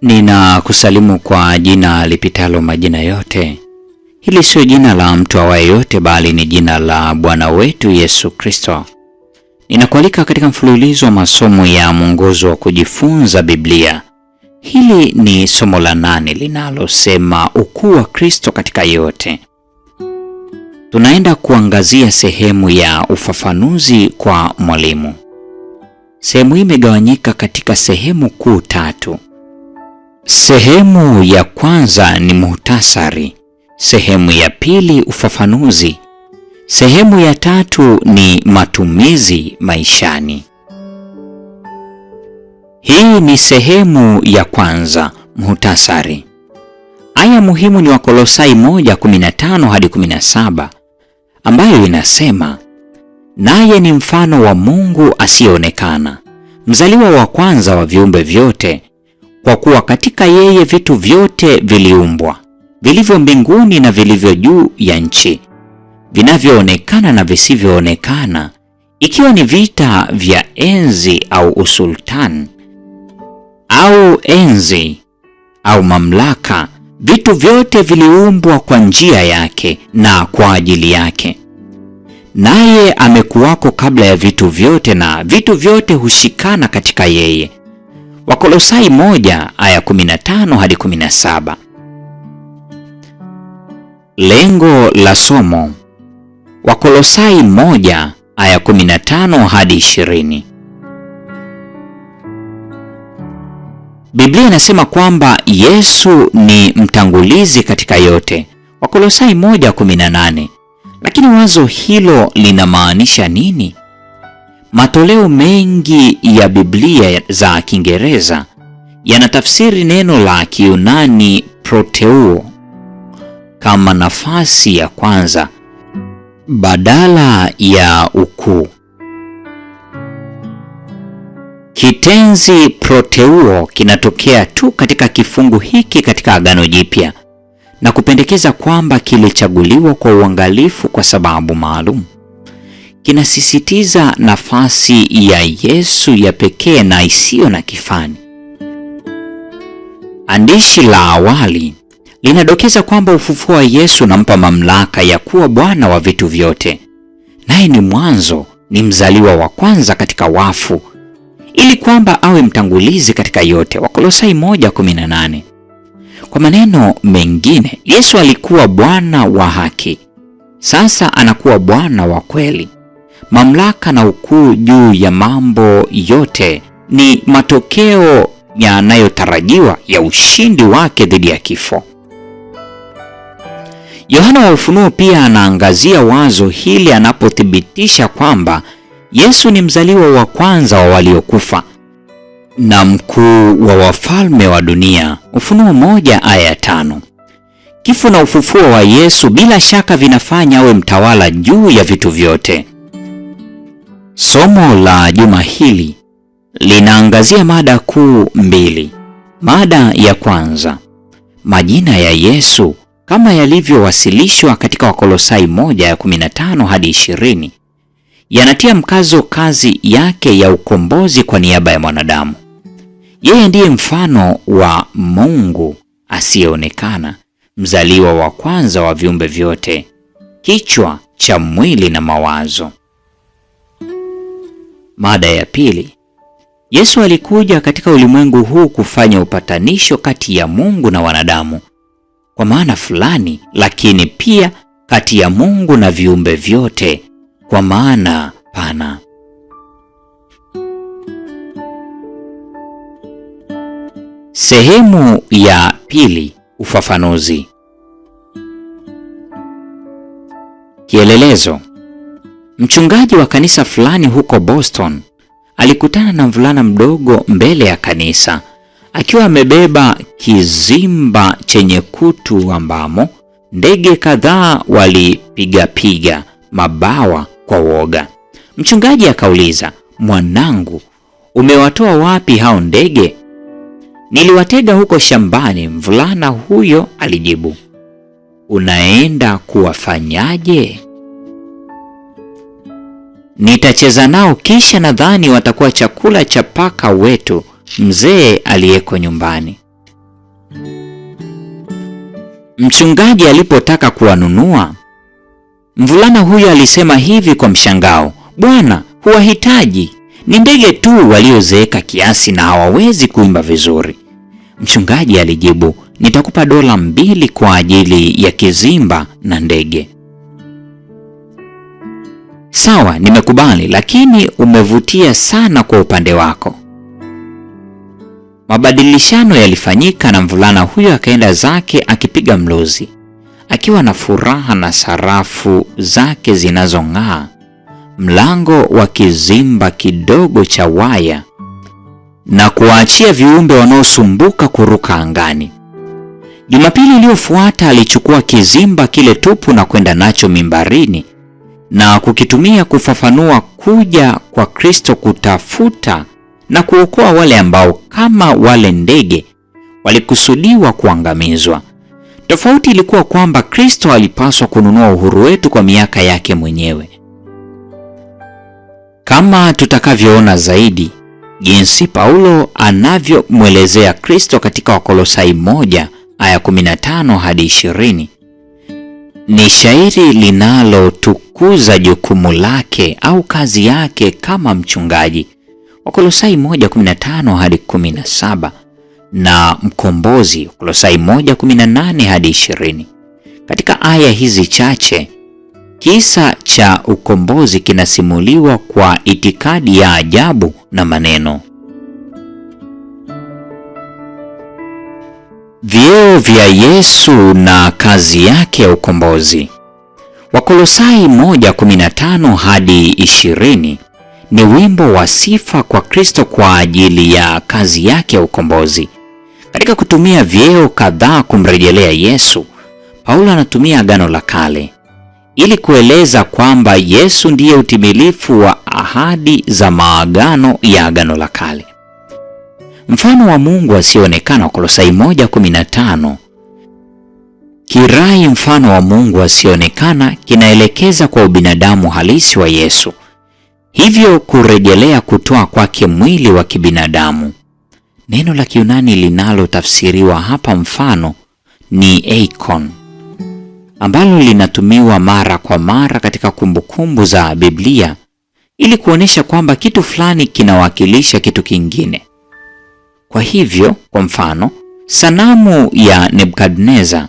Ninakusalimu kwa jina lipitalo majina yote. Hili sio jina la mtu awaye yote, bali ni jina la Bwana wetu Yesu Kristo. Ninakualika katika mfululizo wa masomo ya mwongozo wa kujifunza Biblia. Hili ni somo la 8 linalosema ukuu wa Kristo katika yote. Tunaenda kuangazia sehemu ya ufafanuzi kwa mwalimu. Sehemu hii imegawanyika katika sehemu kuu 3. Sehemu ya kwanza ni muhtasari, sehemu ya pili ufafanuzi, sehemu ya 3 ni matumizi maishani. Hii ni sehemu ya kwanza, muhtasari. Aya muhimu ni Wakolosai 1:15 hadi 17, ambayo inasema, naye ni mfano wa Mungu asiyeonekana, mzaliwa wa kwanza wa viumbe vyote, kwa kuwa katika yeye vitu vyote viliumbwa, vilivyo mbinguni na vilivyo juu ya nchi, vinavyoonekana na visivyoonekana, ikiwa ni vita vya enzi au usultani au enzi au mamlaka. Vitu vyote viliumbwa kwa njia yake na kwa ajili yake. Naye amekuwako kabla ya vitu vyote, na vitu vyote hushikana katika yeye. Wakolosai 1:15 hadi 17. Lengo la somo: Wakolosai 1:15 hadi 20. Biblia inasema kwamba Yesu ni mtangulizi katika yote, Wakolosai 1:18. Lakini wazo hilo linamaanisha nini? Matoleo mengi ya Biblia za Kiingereza yanatafsiri neno la Kiyunani proteuo kama nafasi ya kwanza badala ya ukuu. Kitenzi proteuo kinatokea tu katika kifungu hiki katika Agano Jipya na kupendekeza kwamba kilichaguliwa kwa uangalifu kwa sababu maalum. Kinasisitiza nafasi ya Yesu ya pekee na isiyo na kifani. Andishi la awali linadokeza kwamba ufufuo wa Yesu unampa mamlaka ya kuwa Bwana wa vitu vyote, naye ni mwanzo, ni mzaliwa wa kwanza katika wafu, ili kwamba awe mtangulizi katika yote, Wakolosai 1:18. Kwa maneno mengine, Yesu alikuwa Bwana wa haki, sasa anakuwa Bwana wa kweli. Mamlaka na ukuu juu ya mambo yote ni matokeo yanayotarajiwa ya ushindi wake dhidi ya kifo. Yohana wa Ufunuo pia anaangazia wazo hili anapothibitisha kwamba Yesu ni mzaliwa wa kwanza wa waliokufa na mkuu wa wafalme wa dunia, Ufunuo 1:5. Kifo na ufufuo wa Yesu bila shaka vinafanya awe mtawala juu ya vitu vyote. Somo la juma hili linaangazia mada kuu 2. Mada ya kwanza, majina ya Yesu kama yalivyowasilishwa katika Wakolosai 1:15 hadi 20, yanatia mkazo kazi yake ya ukombozi kwa niaba ya mwanadamu. Yeye ndiye mfano wa Mungu asiyeonekana, mzaliwa wa kwanza wa viumbe vyote, kichwa cha mwili na mawazo. Mada ya pili, Yesu alikuja katika ulimwengu huu kufanya upatanisho kati ya Mungu na wanadamu kwa maana fulani, lakini pia kati ya Mungu na viumbe vyote kwa maana pana. Sehemu ya pili, ufafanuzi. Kielelezo: mchungaji wa kanisa fulani huko Boston alikutana na mvulana mdogo mbele ya kanisa akiwa amebeba kizimba chenye kutu ambamo ndege kadhaa walipiga mabawa kwa woga. Mchungaji akauliza, mwanangu, umewatoa wapi hao ndege? Niliwatega huko shambani, mvulana huyo alijibu. Unaenda kuwafanyaje? Nitacheza nao, kisha nadhani watakuwa chakula cha paka wetu mzee aliyeko nyumbani. Mchungaji alipotaka kuwanunua, mvulana huyo alisema hivi kwa mshangao, "Bwana, huwahitaji. Ni ndege tu waliozeeka kiasi na hawawezi kuimba vizuri." Mchungaji alijibu, "Nitakupa dola 2 kwa ajili ya kizimba na ndege." "Sawa, nimekubali, lakini umevutia sana kwa upande wako." Mabadilishano yalifanyika na mvulana huyo akaenda zake akipiga mluzi, akiwa na furaha na sarafu zake zinazong'aa, mlango wa kizimba kidogo cha waya, na kuwaachia viumbe wanaosumbuka kuruka angani. Jumapili iliyofuata alichukua kizimba kile tupu na kwenda nacho mimbarini na kukitumia kufafanua kuja kwa Kristo kutafuta na kuokoa wale ambao kama wale ndege walikusudiwa kuangamizwa. Tofauti ilikuwa kwamba Kristo alipaswa kununua uhuru wetu kwa miaka yake mwenyewe. Kama tutakavyoona zaidi jinsi Paulo anavyomwelezea Kristo katika Wakolosai 1 aya 15 hadi 20, ni shairi linalotukuza jukumu lake au kazi yake kama mchungaji. Wakolosai 1:15 hadi 17 na mkombozi, Wakolosai 1:18 hadi 20. Katika aya hizi chache, kisa cha ukombozi kinasimuliwa kwa itikadi ya ajabu na maneno. Vyeo vya Yesu na kazi yake ya ukombozi. Wakolosai 1:15 hadi 20 ni wimbo wa sifa kwa Kristo kwa ajili ya kazi yake ya ukombozi. Katika kutumia vyeo kadhaa kumrejelea Yesu, Paulo anatumia Agano la Kale ili kueleza kwamba Yesu ndiye utimilifu wa ahadi za maagano ya Agano la Kale. Mfano wa Mungu asionekana, Wakolosai 1:15. Kirai mfano wa Mungu asionekana kinaelekeza kwa ubinadamu halisi wa Yesu, hivyo kurejelea kutoa kwake mwili wa kibinadamu. Neno la Kiyunani linalotafsiriwa hapa mfano ni eikon, ambalo linatumiwa mara kwa mara katika kumbukumbu za Biblia ili kuonesha kwamba kitu fulani kinawakilisha kitu kingine. Kwa hivyo, kwa mfano, sanamu ya Nebukadneza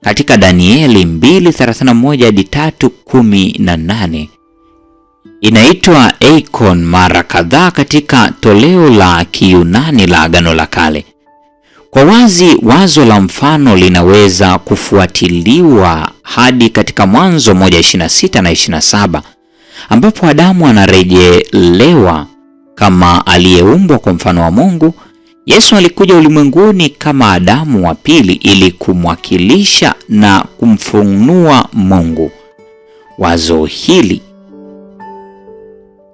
katika Danieli 2:31 hadi 3:18 inaitwa eikon mara kadhaa katika toleo la Kiyunani la Agano la Kale. Kwa wazi, wazo la mfano linaweza kufuatiliwa hadi katika Mwanzo 1:26 na 27, ambapo Adamu anarejelewa kama aliyeumbwa kwa mfano wa Mungu. Yesu alikuja ulimwenguni kama Adamu wa pili ili kumwakilisha na kumfunua Mungu. Wazo hili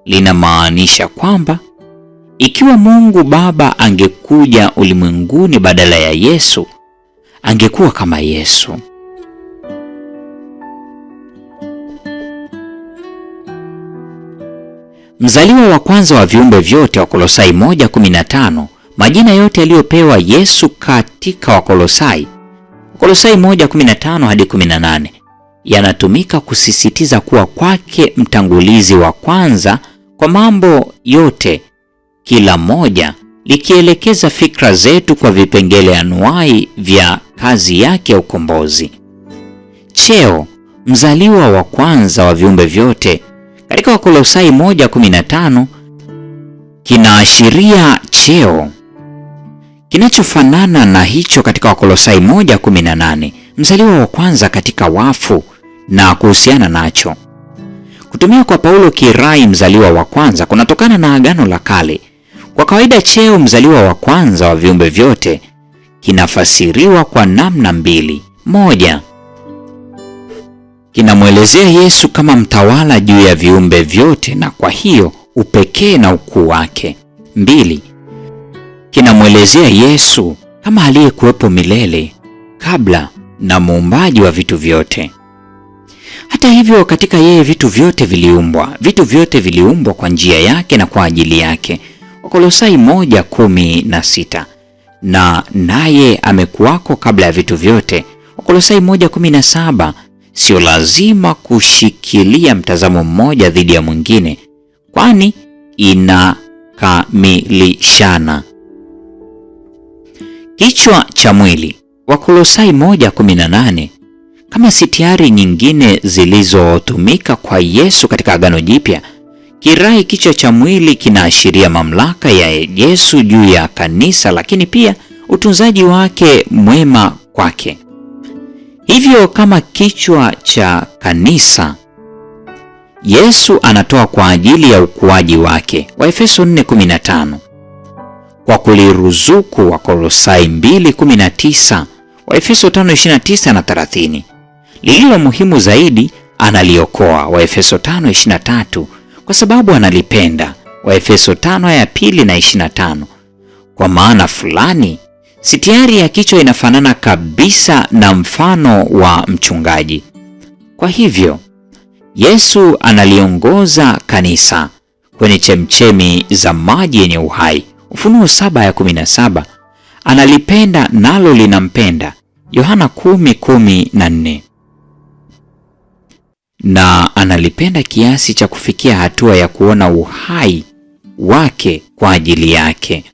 linamaanisha kwamba ikiwa Mungu Baba angekuja ulimwenguni badala ya Yesu, angekuwa kama Yesu. Mzaliwa wa kwanza wa viumbe vyote, Wakolosai 1:15. Majina yote yaliyopewa Yesu katika Wakolosai 1:15 hadi 18 yanatumika kusisitiza kuwa kwake mtangulizi wa kwanza kwa mambo yote, kila moja likielekeza fikra zetu kwa vipengele anuai vya kazi yake ya ukombozi. Cheo, mzaliwa wa kwanza wa viumbe vyote katika Wakolosai 1:15 kinaashiria cheo kinachofanana na hicho katika Wakolosai 1:18, mzaliwa wa kwanza katika wafu na kuhusiana nacho. Kutumia kwa Paulo kirai mzaliwa wa kwanza kunatokana na Agano la Kale. Kwa kawaida cheo mzaliwa wa kwanza wa viumbe vyote kinafasiriwa kwa namna mbili. Moja, kinamwelezea Yesu kama mtawala juu ya viumbe vyote na kwa hiyo upekee na ukuu wake. Mbili, kinamwelezea Yesu kama aliyekuwepo milele kabla na muumbaji wa vitu vyote. Hata hivyo, katika yeye vitu vyote viliumbwa. Vitu vyote viliumbwa kwa njia yake na kwa ajili yake. Wakolosai 1:16. Na naye amekuwako kabla ya vitu vyote, Wakolosai 1:17, sio lazima kushikilia mtazamo mmoja dhidi ya mwingine, kwani inakamilishana. Kichwa cha mwili, Wakolosai 1:18, kama sitiari nyingine zilizotumika kwa Yesu katika Agano Jipya, kirai kichwa cha mwili kinaashiria mamlaka ya Yesu juu ya kanisa, lakini pia utunzaji wake mwema kwake. Hivyo kama kichwa cha kanisa, Yesu anatoa kwa ajili ya ukuaji wake, Waefeso 4:15, kwa kuliruzuku, Wakolosai 2:19, Waefeso 5:29 na 30. Lililo muhimu zaidi, analiokoa, Waefeso 5:23, kwa sababu analipenda, Waefeso 5:2-25. Kwa maana fulani, sitiari ya kichwa inafanana kabisa na mfano wa mchungaji. Kwa hivyo, Yesu analiongoza kanisa kwenye chemchemi za maji yenye uhai, Ufunuo 7:17. Analipenda nalo linampenda, Yohana 10:14. Na analipenda kiasi cha kufikia hatua ya kuona uhai wake kwa ajili yake,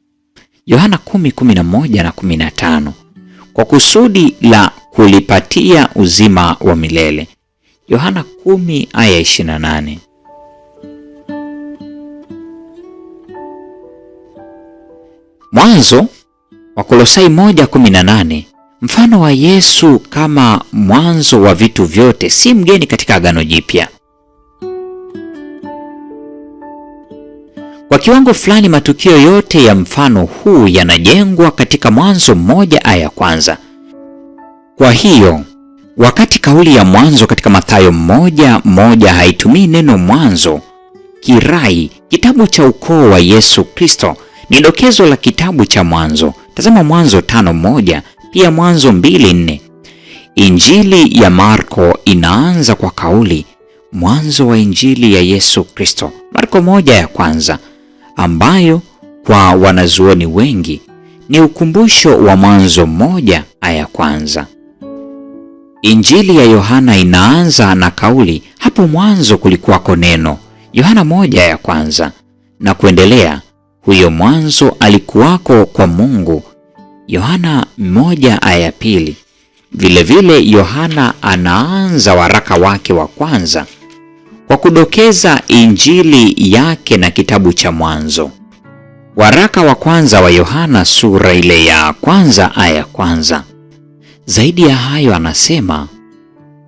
Yohana 10:11 na 15, kwa kusudi la kulipatia uzima wa milele, Yohana 10:28. Mwanzo, Wakolosai 1:18, mfano wa Yesu kama mwanzo wa vitu vyote si mgeni katika Agano Jipya. Kwa kiwango fulani, matukio yote ya mfano huu yanajengwa katika Mwanzo 1:1. Kwa hiyo, wakati kauli ya mwanzo katika Mathayo 1:1 haitumii neno mwanzo, kirai, kitabu cha ukoo wa Yesu Kristo ni dokezo la kitabu cha Mwanzo. Tazama Mwanzo 5:1, pia Mwanzo 2:4. Injili ya Marko inaanza kwa kauli mwanzo wa Injili ya Yesu Kristo, Marko 1:1, ambayo kwa wanazuoni wengi ni ukumbusho wa Mwanzo 1:1. Injili ya Yohana inaanza na kauli hapo mwanzo kulikuwako neno, Yohana 1:1, na kuendelea, huyo mwanzo alikuwako kwa Mungu, Yohana 1:2. Vilevile Yohana anaanza waraka wake wa kwanza kwa kudokeza injili yake na kitabu cha Mwanzo. Waraka wa kwanza wa Yohana sura ile ya kwanza aya kwanza. Zaidi ya hayo anasema,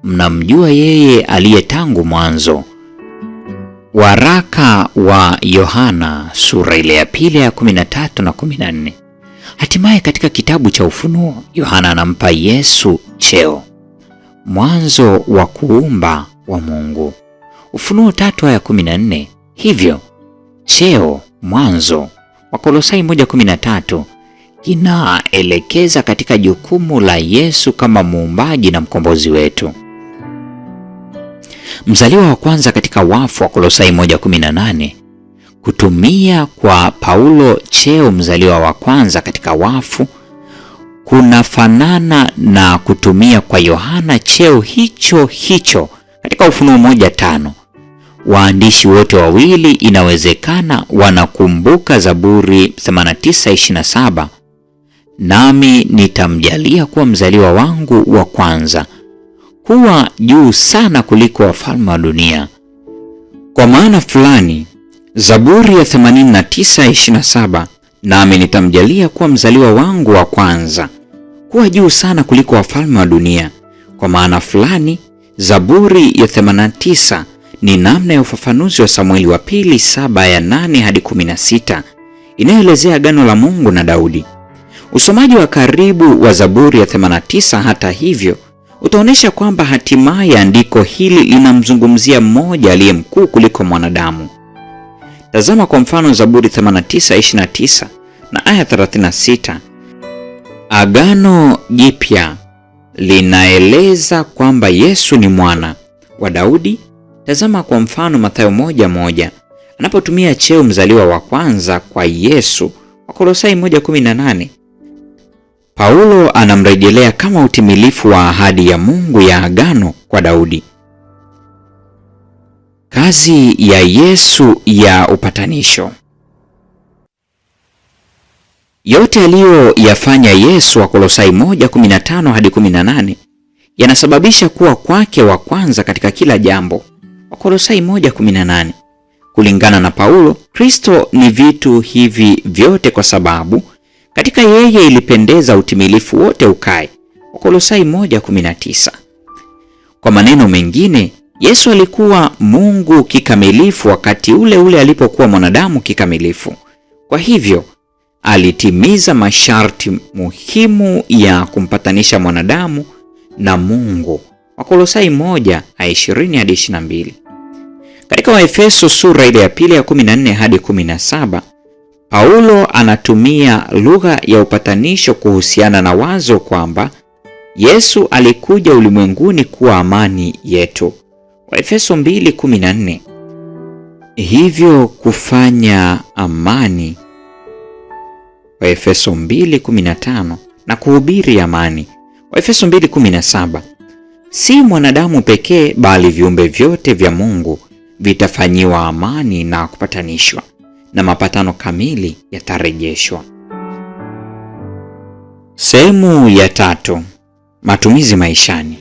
mnamjua yeye aliye tangu mwanzo. Waraka wa Yohana sura ile ya pili ya 13 na 14. Hatimaye katika kitabu cha Ufunuo, Yohana anampa Yesu cheo, mwanzo wa kuumba wa Mungu, Ufunuo 3:14. Hivyo cheo, mwanzo, Wakolosai 1:13 kinaelekeza katika jukumu la Yesu kama muumbaji na mkombozi wetu. Mzaliwa wa kwanza katika wafu, Wakolosai 1:18. Kutumia kwa Paulo cheo mzaliwa wa kwanza katika wafu kunafanana na kutumia kwa Yohana cheo hicho hicho katika Ufunuo 1:5. Waandishi wote wawili inawezekana wanakumbuka Zaburi 89:27, nami nitamjalia kuwa mzaliwa wangu wa kwanza kuwa juu sana kuliko wafalme wa dunia. Kwa maana fulani, Zaburi ya 89:27, nami nitamjalia kuwa mzaliwa wangu wa kwanza kuwa juu sana kuliko wafalme wa dunia. Kwa maana fulani, Zaburi ya 89 ni namna ya ufafanuzi wa Samueli wa pili 7:8-16 inayoelezea agano la Mungu na Daudi. Usomaji wa karibu wa Zaburi ya 89 hata hivyo utaonyesha kwamba hatimaye andiko hili linamzungumzia mmoja aliye mkuu kuliko mwanadamu. Tazama kwa mfano Zaburi 89:29 na aya 36. Agano Jipya linaeleza kwamba Yesu ni mwana wa Daudi. Tazama kwa mfano Mathayo 1:1 anapotumia cheo mzaliwa wa kwanza kwa Yesu, Wakolosai 1:18. Paulo anamrejelea kama utimilifu wa ahadi ya Mungu ya agano kwa Daudi. Kazi ya Yesu ya upatanisho. Yote aliyoyafanya Yesu, Wakolosai 1:15 hadi 18, yanasababisha kuwa kwake wa kwanza katika kila jambo, Wakolosai 1:18. Kulingana na Paulo, Kristo ni vitu hivi vyote kwa sababu katika yeye ilipendeza utimilifu wote ukae, Wakolosai 1:19. Kwa maneno mengine, Yesu alikuwa Mungu kikamilifu wakati ule ule alipokuwa mwanadamu kikamilifu. Kwa hivyo, alitimiza masharti muhimu ya kumpatanisha mwanadamu na Mungu, Wakolosai 1:20 hadi 22. Katika Waefeso sura ile ya pili ya 14 hadi 17, Paulo anatumia lugha ya upatanisho kuhusiana na wazo kwamba Yesu alikuja ulimwenguni kuwa amani yetu, Waefeso 2:14. Hivyo kufanya amani, Waefeso 2:15, na kuhubiri amani, Waefeso 2:17. Si mwanadamu pekee bali viumbe vyote vya Mungu vitafanyiwa amani na kupatanishwa, na mapatano kamili yatarejeshwa. Sehemu ya 3. Matumizi maishani.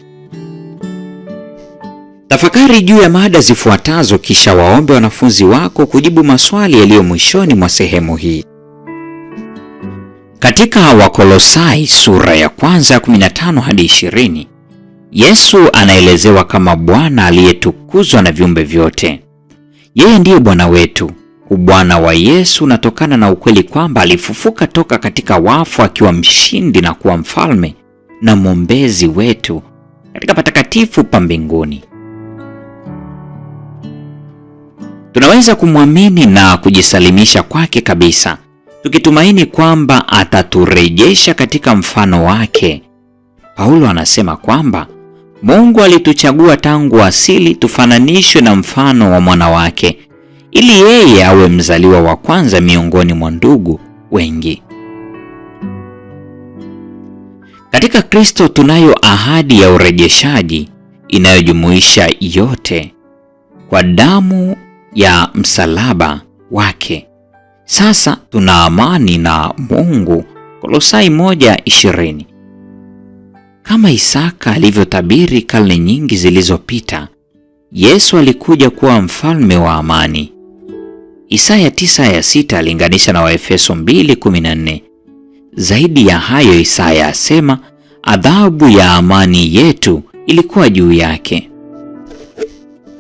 Tafakari juu ya mada zifuatazo kisha waombe wanafunzi wako kujibu maswali yaliyo mwishoni mwa sehemu hii. Katika Wakolosai sura ya kwanza 15 hadi 20, Yesu anaelezewa kama Bwana aliyetukuzwa na viumbe vyote. Yeye ndiye Bwana wetu. Ubwana wa Yesu unatokana na ukweli kwamba alifufuka toka katika wafu akiwa mshindi na kuwa mfalme na mwombezi wetu katika patakatifu pa mbinguni. Tunaweza kumwamini na kujisalimisha kwake kabisa, tukitumaini kwamba ataturejesha katika mfano wake. Paulo anasema kwamba Mungu alituchagua tangu asili tufananishwe na mfano wa mwana wake, ili yeye awe mzaliwa wa kwanza miongoni mwa ndugu wengi. Katika Kristo tunayo ahadi ya urejeshaji inayojumuisha yote kwa damu ya msalaba wake. Sasa tuna amani na Mungu, Kolosai 1:20. Kama Isaka alivyotabiri karne nyingi zilizopita, Yesu alikuja kuwa mfalme wa amani. Isaya 9:6 alinganisha na Waefeso 2:14. Zaidi ya hayo, Isaya asema adhabu ya amani yetu ilikuwa juu yake.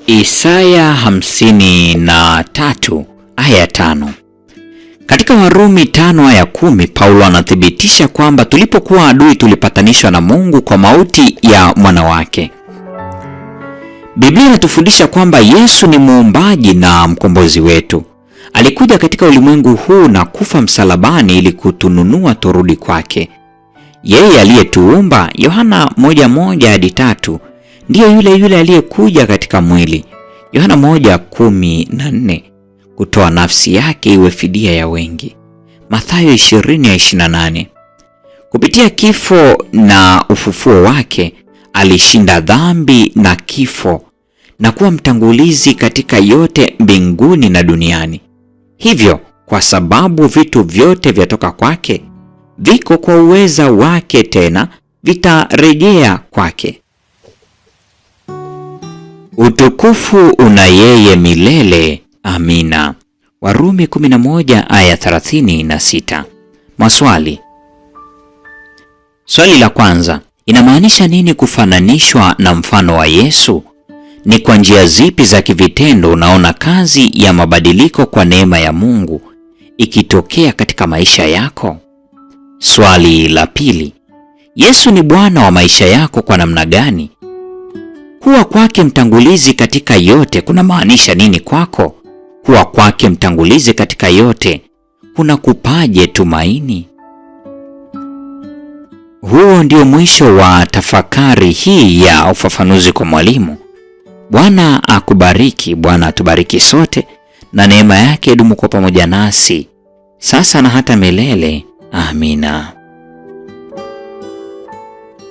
Isaya 53:5. Katika Warumi 5:10, Paulo anathibitisha kwamba tulipokuwa adui tulipatanishwa na Mungu kwa mauti ya mwana wake. Biblia inatufundisha kwamba Yesu ni muumbaji na mkombozi wetu. Alikuja katika ulimwengu huu na kufa msalabani ili kutununua turudi kwake. Yeye aliyetuumba, Yohana 1:1 hadi 3, ndiye yule aliyekuja katika mwili, Yohana 1:14, kutoa nafsi yake iwe fidia ya wengi, Mathayo 20:28. Kupitia kifo na ufufuo wake, alishinda dhambi na kifo na kuwa mtangulizi katika yote mbinguni na duniani. Hivyo, kwa sababu vitu vyote vyatoka kwake, viko kwa uweza wake, tena vitarejea kwake. Utukufu una yeye milele. Amina. Warumi 11:36. Maswali. Swali la kwanza, inamaanisha nini kufananishwa na mfano wa Yesu? Ni kwa njia zipi za kivitendo unaona kazi ya mabadiliko kwa neema ya Mungu ikitokea katika maisha yako? Swali la pili, Yesu ni Bwana wa maisha yako kwa namna gani? Kuwa kwake mtangulizi katika yote kuna maanisha nini kwako? Kuwa kwake mtangulizi katika yote kuna kupaje tumaini? Huo ndio mwisho wa tafakari hii ya ufafanuzi kwa mwalimu. Bwana akubariki, Bwana atubariki sote, na neema yake idumu kwa pamoja nasi sasa na hata milele. Amina.